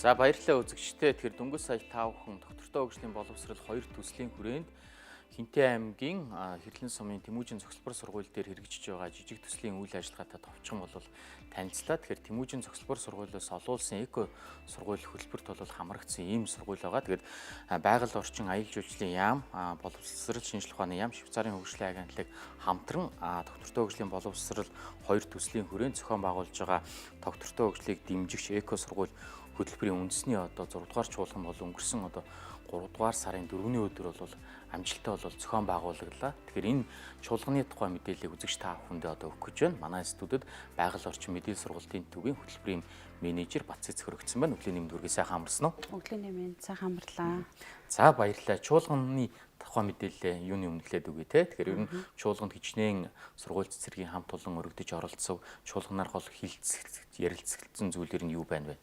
За баярлалаа үзэгчдээ. Тэгэхээр дөнгөж сая 5 хүн доктортой хөгжлийн боловсрол 2 төслийн хүрээнд Хинтээ аймгийн Хэрлэн сумын Тэмүүжин цогцлбор сургууль дээр хэрэгжиж байгаа жижиг төслийн үйл ажиллагаатай товчхон бол танилцлаа. Тэгэхээр Тэмүүжин цогцлбор сургуулиас олуулсан эко сургууль хөтөлбөрт бол хамрагдсан ийм сургууль байгаа. Тэгээд байгаль орчин аялал жуулчлалын яам, боловсрол шинжилгээ ухааны яам, Швейцарын хөгжлийн агентлаг хамтран доктортой хөгжлийн боловсрол 2 төслийн хүрээнд зохион байгуулж байгаа доктортой хөгжлийг дэмжигч эко сургууль хөтөлбөрийн үндэсний 6 дугаар чуулган бол өнгөрсөн 3 дугаар сарын 4-ний өдөр бол амжилттай зохион байгуулаглаа. Тэгэхээр энэ чуулганы тухай мэдээллийг үзэгч та бүхэндээ өгөх гэж байна. Манай студид байгаль орчин мэдээлэл сургалтын төвийн хөтөлбөрийн менежер Бацэц хөрөгдсөн байна. Өглөөний мэнд үргээ сайхан амарсан уу? Өглөөний мэнд сайхан амарлаа. За баярлалаа. Чуулганы тухай мэдээлэл юуны өмнө хэлээд үгүй те. Тэгэхээр ер нь чуулганд хичнээн сургууль цэцэргийн хамт олон өргөдөж оролцов. Чуулганаар гол ярилцсан зүйлэр нь юу байна вэ?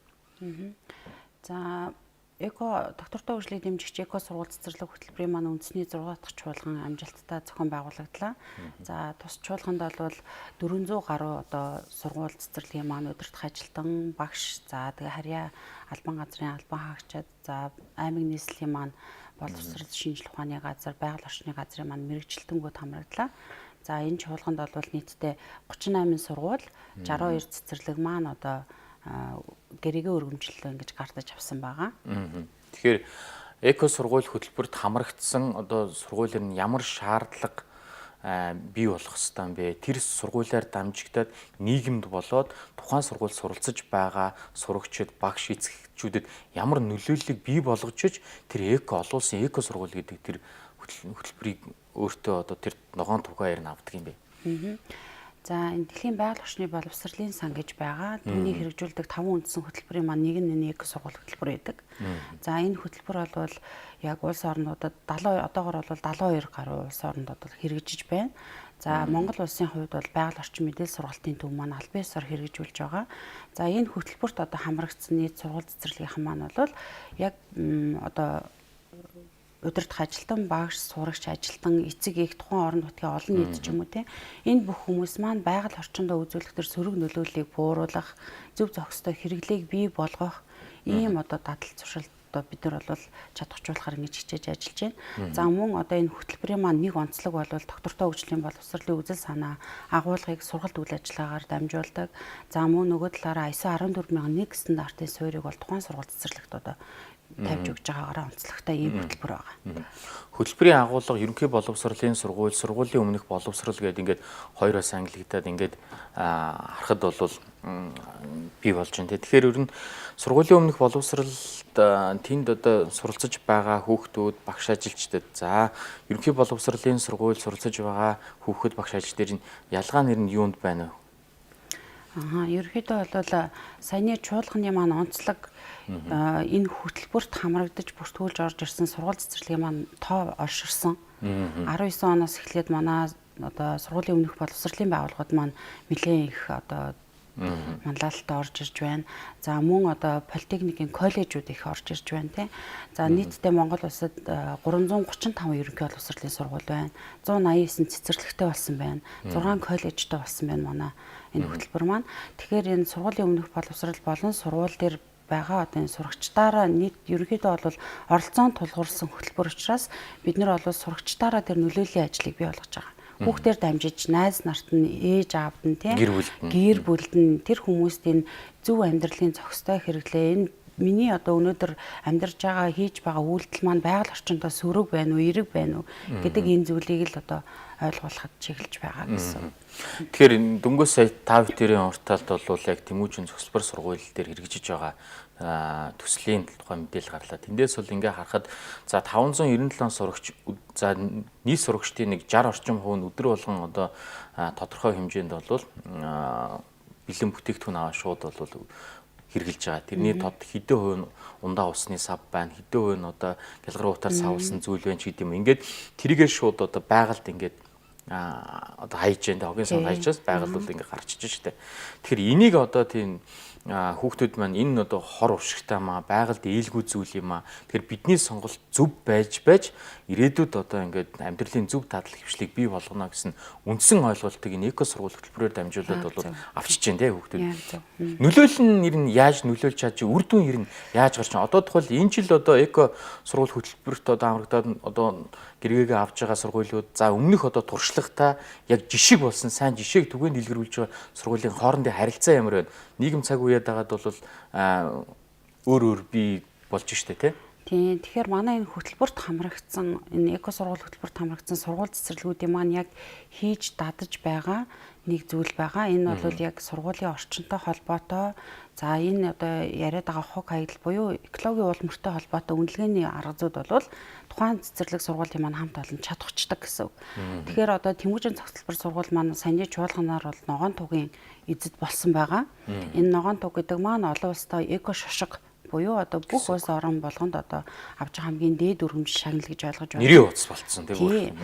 За эко доктортой хөгжлийг дэмжигч эко сургууль цэцэрлэг хөтөлбөрийн маань үндэсний 6 дахь чуулган амжилттай зохион байгуулагдлаа. За тус чуулганд бол 400 гаруй сургууль цэцэрлэгийн маань удирдах ажилтан, багш, за тэгээ харьяа албан газрын албан хаагчид, за аймаг нийслэлийн маань боловсрол шинжилгээ ухааны газар, байгаль орчны газрын маань мэрэгчлэлтэнгүүд хамрагдлаа. За энэ чуулганд бол нийтдээ 38 сургууль, 62 цэцэрлэг маань гэрээгээ өргөмжлөлөө ингэж гартаж авсан байгаа. Тэгэхээр эко сургууль хөтөлбөрт хамрагдсан сургуулиуд нь ямар шаардлага бий болох ёстой юм бэ? Тэр сургуулиар дамжигдаад нийгэмд болоод тухайн сургуульд суралцж байгаа сурагчид, багш эцэгчүүдэд ямар нөлөөллийг бий болгож иж тэр олуулсан эко сургууль гэдэг тэр хөтөлбөрийг өөртөө тэр ногоон түвхээр нь авдаг юм бэ? За энэ дэлхийн байгаль орчны боловсролын сан гэж байгаа. Түүний хэрэгжүүлдэг 5 үндсэн хөтөлбөрийн маань нэг нь эко сургууль хөтөлбөр байдаг. За энэ хөтөлбөр бол яг улс орнуудад одоогоор бол 72 гаруй улс орнууд хэрэгжиж байна. За Монгол улсын хувьд бол байгаль орчин мэдээлэл сургалтын төв маань албан ёсоор хэрэгжүүлж байгаа. За энэ хөтөлбөрт хамрагдсан нийт сургууль цэцэрлэгийнхэн маань бол яг удирдах ажилтан, багш, сурагч, ажилтан, эцэг эх тухайн орон нутгийн олон нийт ч юм уу те. Энэ бүх хүмүүс маань байгаль орчиндөө үзүүлэх төр сөрөг нөлөөллийг бууруулах, зөв зохистой хэрэглээг бий болгох ийм дадал туршилт бид нар бол чадахжуулахаар ингэж хичээж ажиллаж байна. За мөн энэ хөтөлбөрийн маань нэг онцлог бол доктортой хөгжлийн боловсролын үзэл санаа агуулгыг сургалт үйл ажиллагаагаар дамжуулдаг. За мөн нөгөө талаараа ISO 14001 стандартын суурийг бол тухайн сургалт цэцэрлэгт тавьж өгж байгаагаараа онцлогтой ийм хөтөлбөр байгаа. Хөтөлбөрийн агуулга ерөнхий боловсролын сургууль, сургуулийн өмнөх боловсрол гэдэг ингээд хоёроос ангилагдаад ингээд харахад бол бий болж байна. Тэгэхээр ер нь сургуулийн өмнөх боловсролд тэнд суралцж байгаа хүүхдүүд, багш ажилчдад за ерөнхий боловсролын сургууль суралцж байгаа хүүхэд, багш ажилчдын ялгаа нэр нь юунд байна вэ? Ерөнхийдөө бол саяны чуулганы маань онцлог энэ хөтөлбөрт хамрагдаж бүртгүүлж орж ирсэн сургууль цэцэрлэгийн маань тоо орширсан. 19 оноос эхлээд манай сургуулийн өмнөх боловсролын байгууллагууд маань нэлээд их манлайлалтай орж ирж байна. За мөн политехникийн коллежууд их орж ирж байна тий. За нийтдээ Монгол улсад 335 ерөнхий боловсролын сургууль байна. 189 цэцэрлэгтэй болсон байна. 6 коллежтой болсон байна манай энэ хөтөлбөр маань. Тэгэхээр энэ сургуулийн өмнөх боловсрол болон сургууль дээр байгаа энэ сурагчдаараа нийт ерөнхийдөө бол оролцоон тулгуурсан хөтөлбөр учраас бид нар бол сурагчдаараа тэр нөлөөллийн ажлыг бий болгож байгаа. Хүүхдээр дамжиж найз нарт нь ээж аавд нь тийм гэр бүлд нь тэр хүмүүст энэ зөв амьдралын зохистой хэрэглээ энэ миний өнөөдөр амьдарч байгаа хийж байгаа үйлдэл маань байгаль орчиндөө сөрөг байна уу, эерэг байна уу гэдэг энэ зүйлийг л ойлгуулахад чиглэж байгаа гэсэн. Тэгэхээр дөнгөж сая тав дээрийн уртаалт бол яг Тэмүүжин цогцлбор сургууль дээр хэрэгжиж байгаа төслийн тухай мэдээлэл гарлаа. Тэндээс бол ингээ харахад за 597 сурагч за нийт сурагчдын нэг 60 орчим хувь нь өдөр болгон тодорхой хэмжээнд бол бэлэн бүтээгдэхүүн аваа шууд бол хэрэгжилж байгаа. Тэрний тод хэдэн хувь нь ундаа усны сав байна, хэдэн хувь нь гялгар утаар савлсан зүйл байна ч гэдэг юм. Ингээд тэрийгээр шууд байгальд ингээд хайж байна. Хогийн санд хайжаас байгаль бол ингээд гарчиж штэ. Тэгэхээр энийг тийм хүүхдүүд маань энэ одоо хор уршигтай маа байгальд ээлгүй зүйл юм аа. Тэгэхээр бидний сонголт зөв байж ирээдүйд одоо ингээд амьдралын зөв дадал хвшлийг бий болгоно гэсэн үндсэн ойлголтыг энэ эко сургууль хөтөлбөрөөр дамжуулаад бол авчиж जैन тий хүүхдүүд. Нөлөөлөл нь ер нь яаж нөлөөлж чадж үр дүн ер нь яаж гарч байгаа. Одоо тухайл энэ жил одоо эко сургууль хөтөлбөрт одоо хамрагдаад одоо гэргээгээ авч байгаа сургуулиуд за өмнөх одоо туршлагатай яг жишг болсон сайн жишээг түгээн дэлгэрүүлж байгаа сургуулийн хоорондын харилцаа ямар байна? Нийгэм цаг үеэд дагаад бол өөр бий болж штэ тий. Тийм. Тэгэхээр манай энэ хөтөлбөрт хамрагдсан энэ эко сургууль хөтөлбөрт хамрагдсан сургууль цэцэрлэгүүдийн маань яг хийж дадаж байгаа нэг зүйл байгаа. Энэ бол яг сургуулийн орчинтой холбоотой. За энэ одоо яриад байгаа хог хаягдал буюу экологийн уул мөртэй холбоотой үнэлгээний арга зүйд бол тухайн цэцэрлэг сургуулийн маань хамт олон чадахчдаг гэсэн үг. Тэгэхээр одоо Тэмүүжин цогцлбор сургууль маань саяны чуулганаар бол ногоон тугийн эзэд болсон байгаа. Энэ ногоон туг гэдэг маань олон улстай эко шошго буюу одоо бүх улс орон болгонд одоо авч байгаа хамгийн дээд өргөмж шагнал гэж ойлгож байна. Нэрийн утас болцсон тийм үү?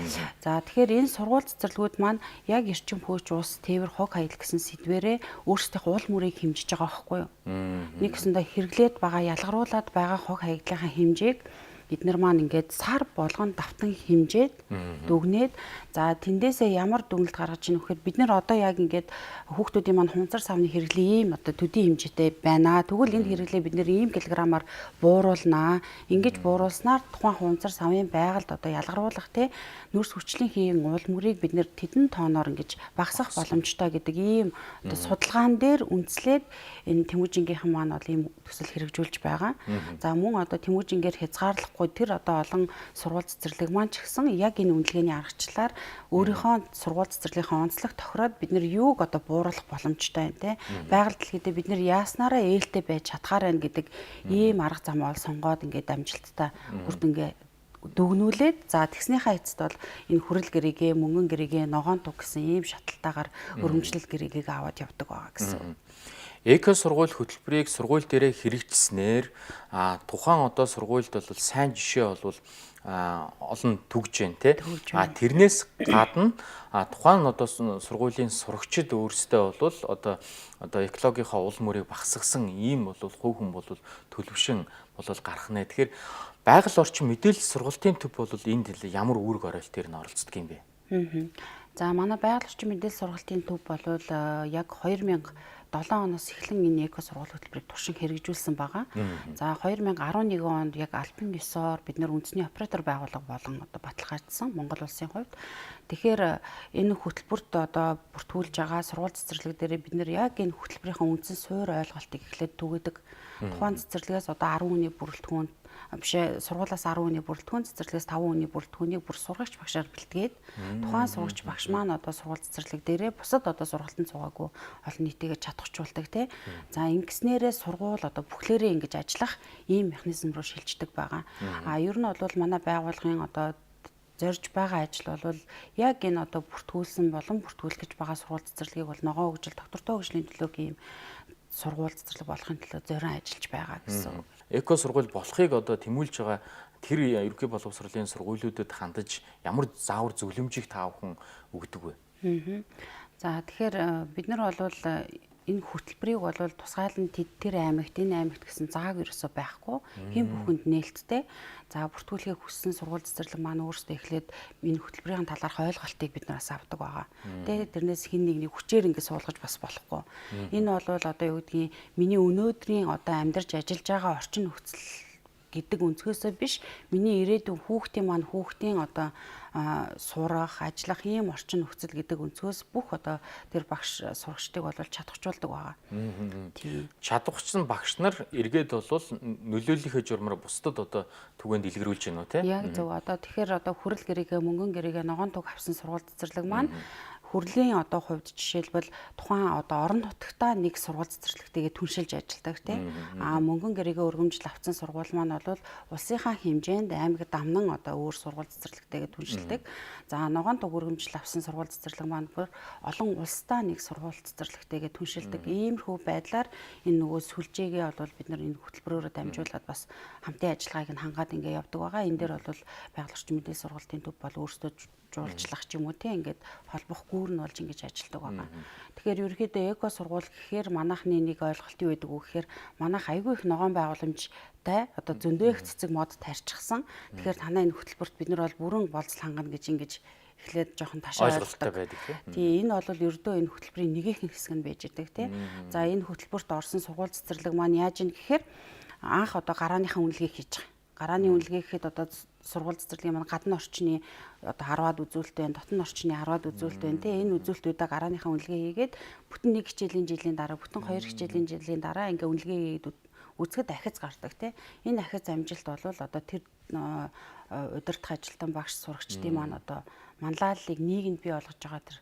За тэгэхээр энэ сургууль цэцэрлэгүүд маань яг эрчим хөөж ус, тээвэр, хог хаягдал гэсэн сэдвэрээ өөрсдийнх уул мөрийг хэмжиж байгаа байхгүй юу? Нэг гэсэндээ хэрэглээд байгаа ялгаруулад байгаа хог хаягдлынхаа хэмжээг эднэр маань ингээд сар болгон давтан хэмжээд дүгнээд за тэндээсээ ямар дүгнэлт гаргаж ийн вэхээр бид нэр одоо яг ингээд хүүхдүүдийн маань хунцар савны хэрэглээ ийм одоо төдий хэмжээтэй байна. Тэгвэл энэ хэрэглээ бид нэр ийм килограммаар бууруулнаа. Ингэж бууруулснаар тухайн хунцар савын байгальд одоо ялгаруулах те нөөц хүчлийн хийм уул мөрийг бид нэр тэдэн тооноор ингэж багасгах боломжтой гэдэг ийм одоо судалгаан дээр үндэслээд энэ Тэмүүжингийнхэн маань бол ийм төсөл хэрэгжүүлж байгаа. За мөн одоо Тэмүүжингээр хязгаарлахгүй тэр одоо олон сургууль цэцэрлэг маань ч гэсэн яг энэ үнэлгээний аргачлалаар өөрийнхөө сургууль цэцэрлэгийн онцлог тохироод бид нэр юуг одоо бууруулах боломжтой байна те байгаль дэлхийдээ бид нэр яаснараа ээлтэй байж чадхаар байна гэдэг ийм арга замаа сонгоод ингээд амжилттай үр дүнгээ дүгнүүлээд за тэгснийхаа эцэст бол энэ хүрэл гэрээгээ мөнгөн гэрээгээ ногоон туг гэсэн ийм шаталтаагаар өргөмжлөл гэрээгээ аваад явдаг байгаа гэсэн. Эко сургууль хөтөлбөрийг сургууль дээрээ хэрэгжснээр тухайн одоо сургуульд бол сайн жишээ бол олон түгж जैन те. Тэрнээс гадна тухайн одоо сургуулийн сурагчид өөрсдөө бол одоо экологийнхаа уул мөрийг багасгасан ийм бол хувь хүн бол төлөвшин бол гарах нэ. Тэгэхээр байгаль орчин мэдээлэл сургалтын төв бол энд ямар үүрэг оройлт төр нь оролцдог юм бэ? За манай байгаль орчин мэдээлэл сургалтын төв бол яг 2007 оноос эхлэн энэ эко сургууль хөтөлбөрийг туршин хэрэгжүүлсэн байгаа. За 2011 онд яг албан ёсоор бид нэр үндэсний оператор байгууллага болон одоо баталгаажсан Монгол улсын хувьд. Тэгэхээр энэ хөтөлбөрт одоо бүртгүүлж байгаа сургууль цэцэрлэг дээр бид нэр яг энэ хөтөлбөрийнхөө үндсэн суурь ойлголтыг эхлээд түгээдэг. Тухайн цэцэрлэгээс одоо 10 хүний бүрэлдэхүүн бишээ сургуулаас 10 хүний бүрэлдэхүүн цэцэрлэгээс 5 хүний бүрэлдэхүүнийг бүр сургагч багшаар бэлтгээд тухайн сургагч багш маань одоо сургууль цэцэрлэг дээрээ бусад одоо сургалтанд цугаагүй олон нийтийгээ чадахжуулдаг тий. За ингэснээрээ сургууль одоо бүхлээрээ ингэж ажиллах ийм механизм руу шилждэг байгаа. Ер нь бол манай байгууллагын одоо зорж байгаа ажил бол яг энэ одоо бүртгүүлсэн болон бүртгүүлэх гэж байгаа сургууль цэцэрлэгийг бол ногоон хөгжил доктортой хөгжлийн төлөө ийм сургууль цэцэрлэг болохын төлөө зорин ажиллаж байгаа гэсэн. Эко сургууль болохыг одоо тэмүүлж байгаа тэр ерөнхий боловсролын сургуулиудад хандаж ямар заавар зөвлөмжийг та бүхэн өгдөг вэ? За тэгэхээр бид нар бол энэ хөтөлбөрийг бол тусгайлан тэр аймагт энэ аймагт гэсэн зааг ерөөсөө байхгүй хэн бүхэнд нээлттэй за бүртгүүлэхийг хүссэн сургууль цэцэрлэг маань өөрсдөө эхлээд энэ хөтөлбөрийн талаарх ойлголтыг бид нараас авдаг байгаа. Тэгээд тэрнээс хин нэгнийг хүчээр ингэ суулгаж бас болохгүй. Энэ бол одоо юу гэдгийг миний өнөөдрийн одоо амьдарч ажиллаж байгаа орчин нөхцөл гэдэг өнцгөөсөө биш миний ирээдүйн хүүхдийн одоо сурах, ажиллах ийм орчин нөхцөл гэдэг өнцгөөс бүх одоо тэр багш сурагчдыг бол чадахжуулдаг байгаа. Чадахчсан багш нар эргээд бол нөлөөллийнхээ журмаар бусдад одоо түгэнд илэрүүлж гинөө тий? Яг зөв. Одоо тэгэхээр одоо хүрэл гэрээгээ мөнгөн гэрээгээ ногоон туг авсан сургууль цэцэрлэг маань хүрлийн одоо хувьд жишээлбэл тухайн одоо орон нутагтаа нэг сургууль цэцэрлэгтэйгээ түншилж ажилладаг тийм. Мөнгөн гэрээгээ өргөмжл авсан сургууль маань бол улсынхаа хэмжээнд аймаг дамнан одоо өөр сургууль цэцэрлэгтэйгээ түншилдэг. За ногоон туг өргөмжл авсан сургууль цэцэрлэг маань бүр олон улстай нэг сургууль цэцэрлэгтэйгээ түншилдэг. Иймэрхүү байдлаар энэ нөгөө сүлжээгээ бол бид нар энэ хөтөлбөрөөрөө дамжуулаад бас хамтын ажиллагааг нь хангаад ингэ явдаг байгаа. Энэ дээр бол байгаль орчин мэдээлэл сургалтын төв бол өөрсдөө жуулчлах ч юм уу тийм ингээд холбох гүүр нь болж ингэж ажилладаг байгаа. Тэгэхээр ерөөхдөө эко сургууль гэхээр манайхны нэг ойлголт юу байдаг вэ гэхээр манайх айгүй их ногоон байгууламжтай одоо зөндөө их цэцэг мод тарьчихсан. Тэгэхээр танаа энэ хөтөлбөрт бид нар бол бүрэн болцол хангана гэж ингэж эхлээд жоохон ташаа ойлголттой байдаг тийм. Энэ бол ердөө энэ хөтөлбөрийн нэгэн хэсэг нь байж идэг тийм. За энэ хөтөлбөрт орсон сургууль цэцэрлэг маань яаж ийн гэхээр анх одоо гарааныхаа үнэлгээг хийж байгаа. Гарааны үнэлгээ гэхэд одоо сургууль цэцэрлэгийн маань гадны орчны одоо 10-аад үзүүлэлттэй, дотны орчны 10-аад үзүүлэлттэй тийм. Энэ үзүүлэлтүүдээ гарааныхаа үнэлгээ хийгээд бүтэн 1 хичээлийн жилийн дараа, бүтэн 2 хичээлийн жилийн дараа ингээ үнэлгээ хийгээд үзэхэд ахиц гардаг тийм. Энэ ахиц амжилт бол одоо тэр удирдах ажилтан багш сурагчдын маань одоо манлайллыг нийгэмд бий болгож байгаа тэр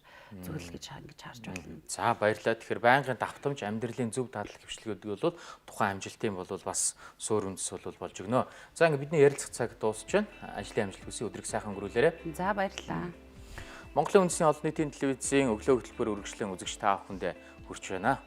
зүйл гэж ингэж харж байна. За баярлалаа. Тэгэхээр байнгын давтамж амьдралын зөв дадлаг хвшлэгүүдийг бол тухайн амжилтын бол бас суур үндэс бол болж өгнө. За ингээ бидний ярилцах цаг дуусч байна. Ажлын амжилт хүсье, өдрийг сайхан өнгөрүүлээрэй. За баярлалаа. Монголын үндэсний олон нийтийн телевизийн өглөө хөтөлбөр үргэлжлэн үзэгч та бүхэндээ хүрч байна.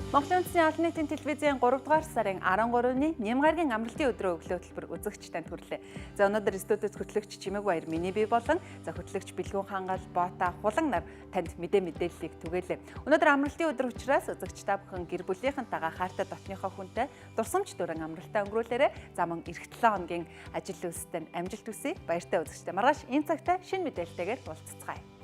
Монголын үндэсний олон нийтийн телевизийн 3 дугаар сарын 13-ны Нямгаргийн амралтын өдрөө өглөө хөтөлбөр үзэгч танд хүрлээ. За өнөөдөр студид хөтлөгч Чимэг Баяр миний бий болон хөтлөгч Бэлгүн Хангал, Бота Хулан нар танд мэдээллийг түгээлээ. Өнөөдөр амралтын өдөр учраас үзэгч та бүхэн гэр бүлийнхэнтэйгээ хайртай дотныхоо хүнтэй дурсамж дуран амралтаа өнгөрүүлээрэй. За мөн эх 7 хоногийн ажил үйлсэд амжилт хүсье. Баяртай үзэгчтэй маргааш энэ цагтаа шинэ мэдээлэлтэйгээр уулзцгаая.